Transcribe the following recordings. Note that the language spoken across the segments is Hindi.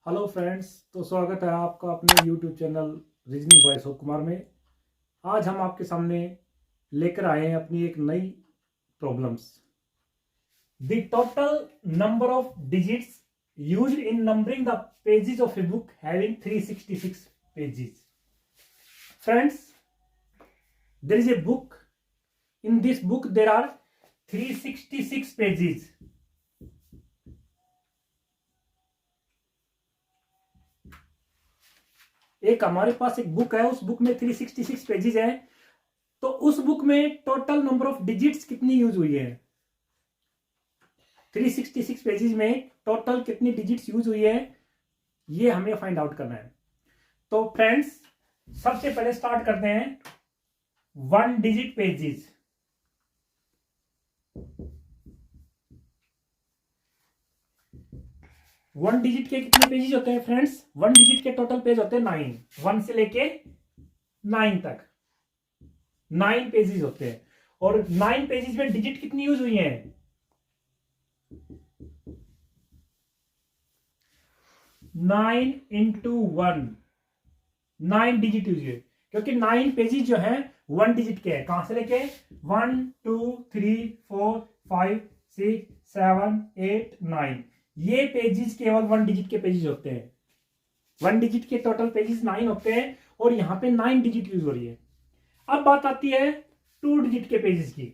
Hello friends. तो स्वागत है आपका अपने YouTube channel reasoning bye Ashok Kumar में। आज हम आपके सामने लेकर आए हैं अपनी एक नई problems. The total number of digits used in numbering the pages of a book having 366 pages. Friends, there is a book. In this book there are 366 pages. एक हमारे पास एक बुक है, उस बुक में 366 पेजेस हैं। तो उस बुक में टोटल नंबर ऑफ डिजिट्स कितनी यूज हुई है? 366 पेजेस में टोटल कितनी डिजिट्स यूज हुई है, ये हमें फाइंड आउट करना है। तो फ्रेंड्स, सबसे पहले स्टार्ट करते हैं one digit pages. One digit के कितने पेजेस होते हैं फ्रेंड्स? वन डिजिट के टोटल पेज होते हैं 9। 1 से लेके 9 तक 9 पेजेस होते हैं। और 9 पेजेस में डिजिट कितनी यूज हुई है? 9 इंटू 1, 9 डिजिट यूज हुई, क्योंकि 9 पेजेस जो है 1 डिजिट के हैं। कहां से लेके 1 2 3 4 5 6 7 8 9, ये पेजेस केवल 1 डिजिट के पेजेस होते हैं। 1 डिजिट के टोटल पेजेस 9 होते हैं और यहां पे 9 डिजिट यूज हो रही है। अब बात आती है 2 डिजिट के पेजेस की।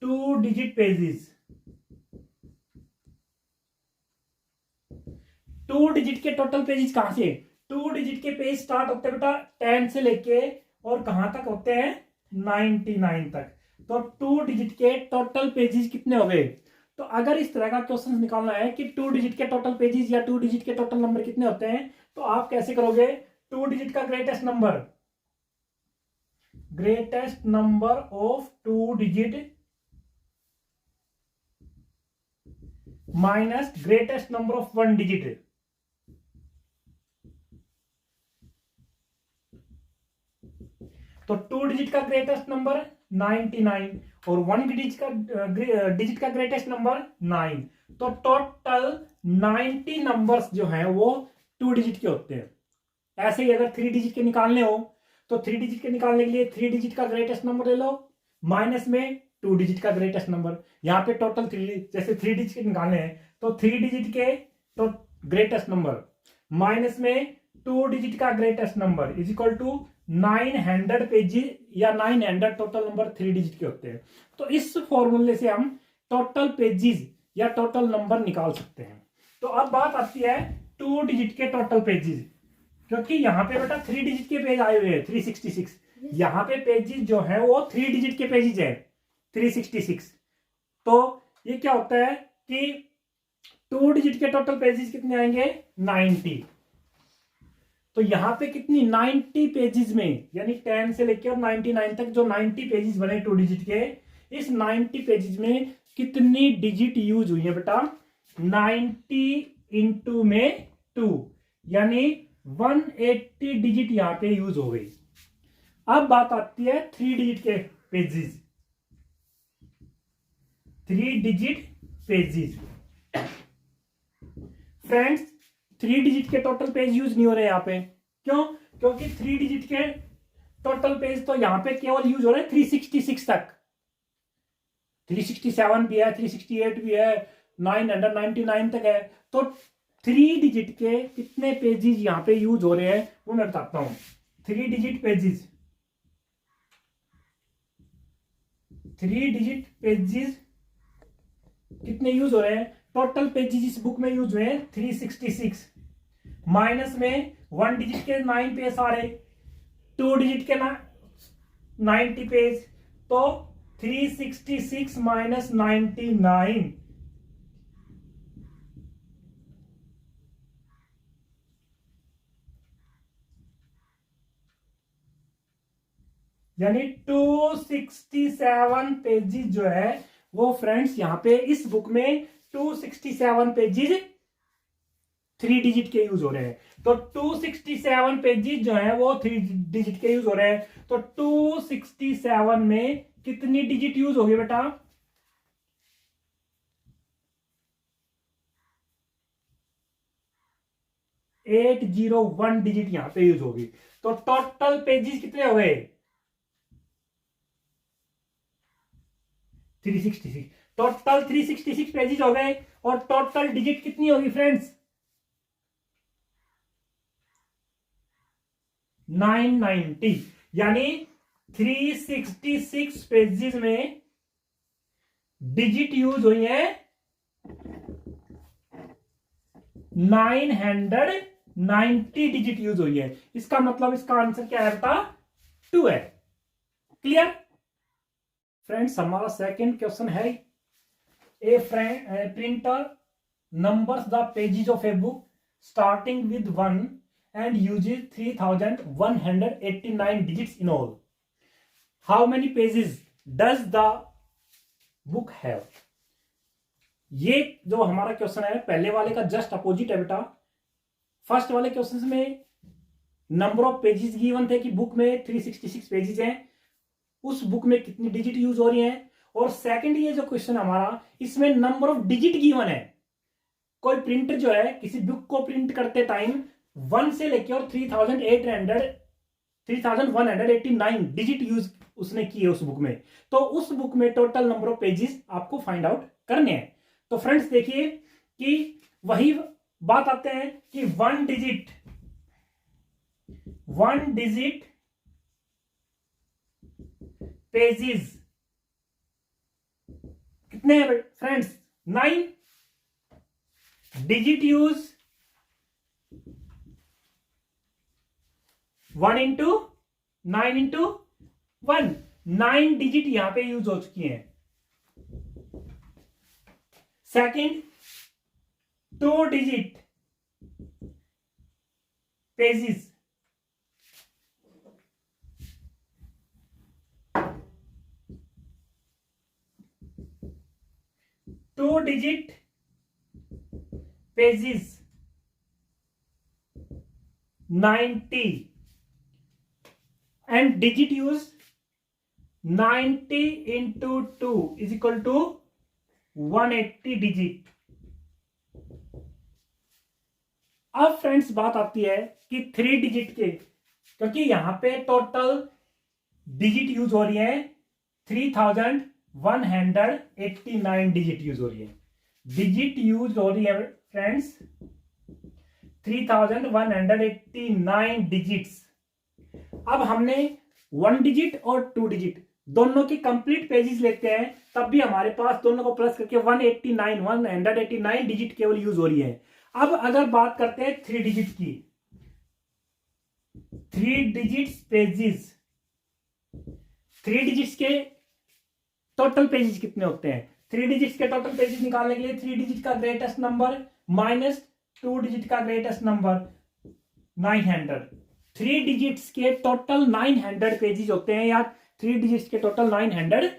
2 डिजिट पेजेस, 2 डिजिट के टोटल पेजेस कहां से? 2 डिजिट के पेज स्टार्ट होते हैं बेटा 10 से लेके और कहां तक होते हैं? 99 तक। तो 2 डिजिट के टोटल पेजेस कितने हो गए? तो अगर इस तरह का क्वेश्चन निकालना है कि 2 डिजिट के टोटल पेजेस या 2 डिजिट के टोटल नंबर कितने होते हैं, तो आप कैसे करोगे? 2 डिजिट का greatest number of 2 digit minus greatest number of 1 digit. तो 2 डिजिट का ग्रेटेस्ट नंबर 99 और 1 डिजिट का ग्रेटेस्ट नंबर 9। तो टोटल 90 नंबर्स जो हैं वो 2 डिजिट के होते हैं। ऐसे ही अगर 3 डिजिट के निकालने हो तो 3 डिजिट के निकालने के लिए 3 डिजिट का ग्रेटेस्ट नंबर ले लो, माइनस में 2 डिजिट का ग्रेटेस्ट नंबर। यहां पे टोटल 3, जैसे 3 डिजिट के निकालने हैं तो 3 डिजिट के तो ग्रेटेस्ट नंबर माइनस में 2 डिजिट का greatest number is equal to 900 pages या 900 टोटल नंबर 3 डिजिट के होते हैं। तो इस फॉर्मूले से हम टोटल पेजेस या टोटल नंबर निकाल सकते हैं। तो अब बात आती है 2 डिजिट के टोटल पेजेस, क्योंकि यहां पे बेटा 3 डिजिट के पेज आए हुए हैं 366। यहां पे पेजेस जो है वो 3 डिजिट के पेजेस है 366। तो ये क्या होता है कि 2 डिजिट के टोटल पेजेस कितने आएंगे? 90। तो यहां पे कितनी 90 पेजेस में, यानी 10 से लेकर 99 तक जो 90 पेजेस बने 2 डिजिट के, इस 90 पेजेस में कितनी डिजिट यूज हुई है बेटा? 90 इंटू में 2, यानी 180 डिजिट यहां पे यूज हो गई। अब बात आती है 3 डिजिट के pages. 3 digit pages friends, 3 digit के टोटल पेज यूज नहीं हो रहे यहां पे। क्यों? क्योंकि 3 डिजिट के टोटल पेज तो यहां पे केवल यूज हो रहे हैं 366 तक। 367 भी है, 368 भी है, 999 तक है। तो 3 डिजिट के कितने पेजेस यहां पे यूज हो रहे हैं वो मैं बताता हूं। 3 डिजिट पेजेस, 3 डिजिट पेजेस कितने यूज हो रहे हैं? टोटल पेजेस इस बुक में यूज हुए हैं 366, माइनस में 1 डिजिट के 9 पेज आ रहे, 2 डिजिट के 90 पेज। तो 366 माइनस 99, यानी 267 पेजेस जो है वो फ्रेंड्स यहां पे इस बुक में 267 पेजेस 3 डिजिट के यूज हो रहे हैं। तो 267 पेजेस जो है वो 3 डिजिट के यूज हो रहे हैं। तो 267 में कितनी डिजिट यूज होगी बेटा? 801 डिजिट यहां पे यूज होगी। तो टोटल पेजेस कितने हो गए? 366। टोटल 366 पेजेस हो गए। और टोटल डिजिट कितनी होगी फ्रेंड्स? 990। यानी 366 पेजेस में डिजिट यूज हुई है 990 डिजिट यूज हुई है। इसका मतलब इसका आंसर क्या है? 2 है। Clear friends? हमारा सेकंड क्वेश्चन है, a printer numbers the pages of a book starting with 1 and uses 3189 digits in all. How many pages does the book have? ये जो हमारा क्वेश्चन है पहले वाले का जस्ट अपोजिट है बेटा। फर्स्ट वाले क्वेश्चन में नंबर ऑफ पेजेस गिवन थे कि बुक में 366 पेजेस हैं, उस बुक में कितनी डिजिट यूज हो रही हैं। और सेकंड ये जो क्वेश्चन हमारा, इसमें नंबर ऑफ डिजिट गिवन है। कोई प्रिंटर जो है किसी बुक को प्रिंट करते टाइम 1 से लेके और 3189 डिजिट यूज उसने किए उस बुक में। तो उस बुक में टोटल नंबर ऑफ पेजेस आपको फाइंड आउट करने हैं। तो फ्रेंड्स देखिए कि वही बात आते हैं कि वन डिजिट पेजेस कितने हैं friends? 9। Digit use 1 into 9 into 1, 9 digit यहां पे यूज हो चुकी हैं। Second 2 digit pages, 2 digit pages 90 and digit use 90 into 2 is equal to 180 digit. अब फ्रेंड्स बात आती है कि 3 डिजिट के, क्योंकि यहां पे टोटल डिजिट यूज हो रही है 3189 डिजिट यूज हो रही है। डिजिट यूज हो रही है फ्रेंड्स 3189 डिजिट्स। अब हमने 1 डिजिट और 2 डिजिट दोनों की कंप्लीट पेजेस लेते हैं, तब भी हमारे पास दोनों को प्लस करके 189 डिजिट केवल यूज हो रही है। अब अगर बात करते हैं 3 डिजिट की, 3 डिजिट पेजेस, 3 डिजिट्स के टोटल पेजेस कितने होते हैं? 3 डिजिट्स के टोटल पेजेस निकालने के लिए 3 डिजिट का ग्रेटेस्ट नंबर माइनस 2 डिजिट का ग्रेटेस्ट नंबर 900। 3 डिजिट्स के टोटल 900 पेजेस होते हैं, या 3 डिजिट्स के टोटल 900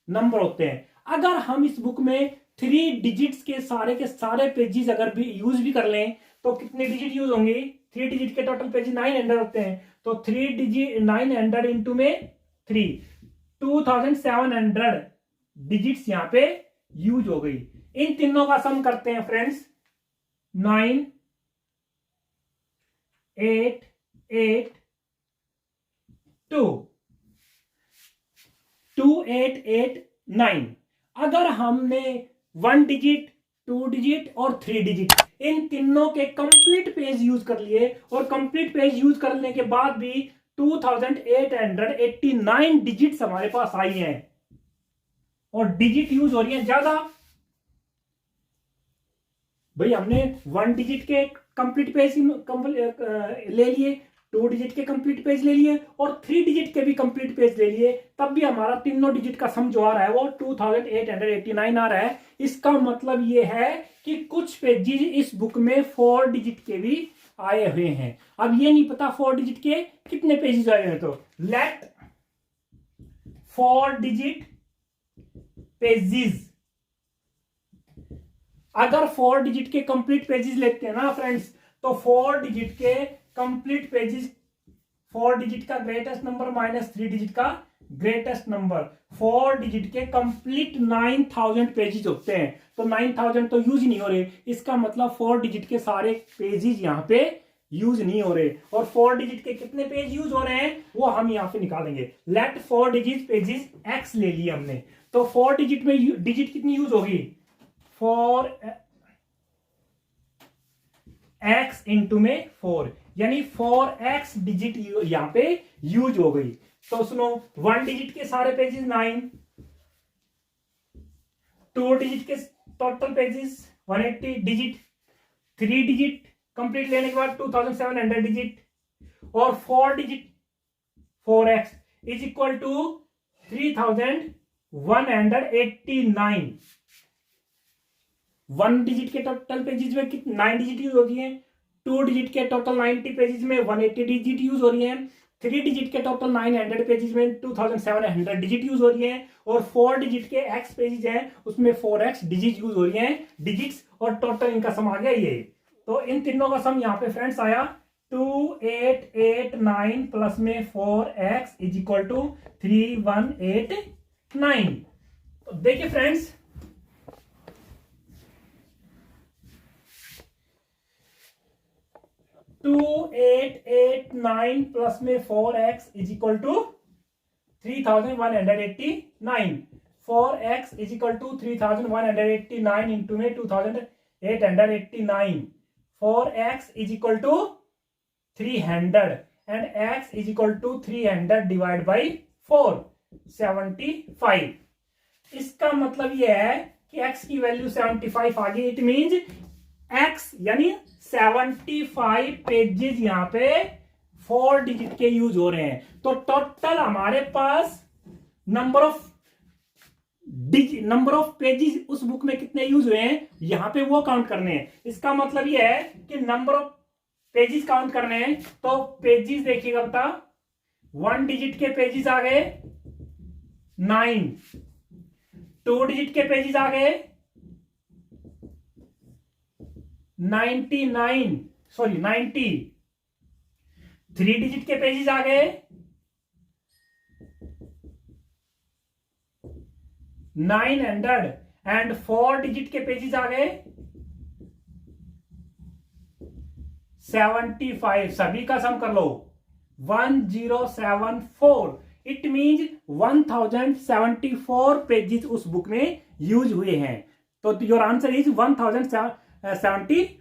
नंबर होते हैं। अगर हम इस बुक में 3 डिजिट्स के सारे पेजेस अगर भी यूज भी कर लें तो कितने डिजिट यूज होंगे? 3 डिजिट के टोटल पेजेस 900 होते हैं, तो 3 डिजिट 900 इंटू में 3, 2700 डिजिट्स यहां पे यूज हो गई। इन तीनों का सम करते हैं फ्रेंड्स, 9 8 8 2 2889। अगर हमने 1 डिजिट 2 डिजिट और 3 डिजिट इन तीनों के कंप्लीट पेज यूज कर लिए, और कंप्लीट पेज यूज करने के बाद भी 2889 डिजिट्स हमारे पास आई हैं, और डिजिट यूज हो रही है ज्यादा। भाई हमने 1 डिजिट के कंप्लीट पेज ले लिए, 2 डिजिट के कंप्लीट पेज ले लिए, और 3 डिजिट के भी कंप्लीट पेज ले लिए, तब भी हमारा तीनों डिजिट का सम जो आ रहा है वो 2889 आ रहा है। इसका मतलब ये है कि कुछ पेजेस इस बुक में 4 डिजिट के भी आए हुए हैं। अब ये नहीं पता 4 डिजिट के कितने पेजेस आए हैं, तो लेट 4 डिजिट पेजेस, अगर 4 डिजिट के कंप्लीट पेजेस लेते हैं ना फ्रेंड्स, तो 4 डिजिट के कंप्लीट पेजेस, 4 डिजिट का ग्रेटेस्ट नंबर माइनस 3 डिजिट का ग्रेटेस्ट नंबर, 4 डिजिट के कंप्लीट 9000 पेजेस होते हैं। तो 9000 तो यूज ही नहीं हो रहे, इसका मतलब 4 डिजिट के सारे पेजेस यहां पे यूज नहीं हो रहे, और 4 डिजिट के कितने पेज यूज हो रहे हैं वो हम यहां पे निकालेंगे। लेट 4 डिजिट पेजेस एक्स ले लिया हमने, तो 4 डिजिट में डिजिट कितनी यूज होगी, 4 एक्स इंटू में 4, यानी 4x डिजिट यहां पे यूज हो गई। तो सुनो, 1 डिजिट के सारे पेजेस 9, 2 डिजिट के total pages 180 digit, 3 digit complete लेने के बाद 2700 डिजिट, और 4 digit 4x is equal to 3189। 1 digit के टोटल पेजेस में कितने 9 डिजिट यूज होती है, 2 डिजिट के टोटल 90 पेजेस में 180 डिजिट यूज हो रही है, 3 डिजिट के टोटल 900 पेजेस में 2700 डिजिट यूज हो रही है, और 4 डिजिट के x पेजेस हैं उसमें 4x डिजिट यूज हो रही है डिजिट्स, और टोटल इनका सम आ गया ये। तो इन तीनों का सम यहाँ पे फ्रेंड्स आया 2889 प्लस में 4x इज इक्वल टू 3189। तो देखिए फ्रेंड्स, 2889 प्लस में 4x is equal to 3189, 4x is equal to 3189 into में 2889, 4x is equal to 300 and x is equal to 300 divide by 4, 75। इसका मतलब यह है कि x की वैल्यू 75 आ गई। इट मींस x यानी 75 पेजेस यहां पे 4 डिजिट के यूज हो रहे हैं। तो टोटल हमारे पास नंबर ऑफ पेजेस उस बुक में कितने यूज हुए हैं यहां पे वो काउंट करने हैं। इसका मतलब ये है कि नंबर ऑफ पेजेस काउंट करने हैं। तो पेजेस देखिएगा बता, 1 डिजिट के पेजेस आ गए 9, 2 डिजिट के पेजेस आ गए 90, 3 डिजिट के पेजेस आ गए 900 एंड 4 डिजिट के पेजेस आ गए 75। सभी का सम कर लो 1074। इट मींस 1074 पेजेस उस बुक में यूज हुए हैं। तो योर आंसर इज 1074।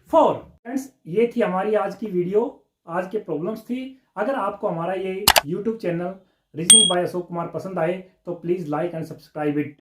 फ्रेंड्स, ये थी हमारी आज की वीडियो, आज के प्रॉब्लम्स थी। अगर आपको हमारा ये YouTube channel reasoning bye Ashok Kumar पसंद आए तो please like and subscribe it.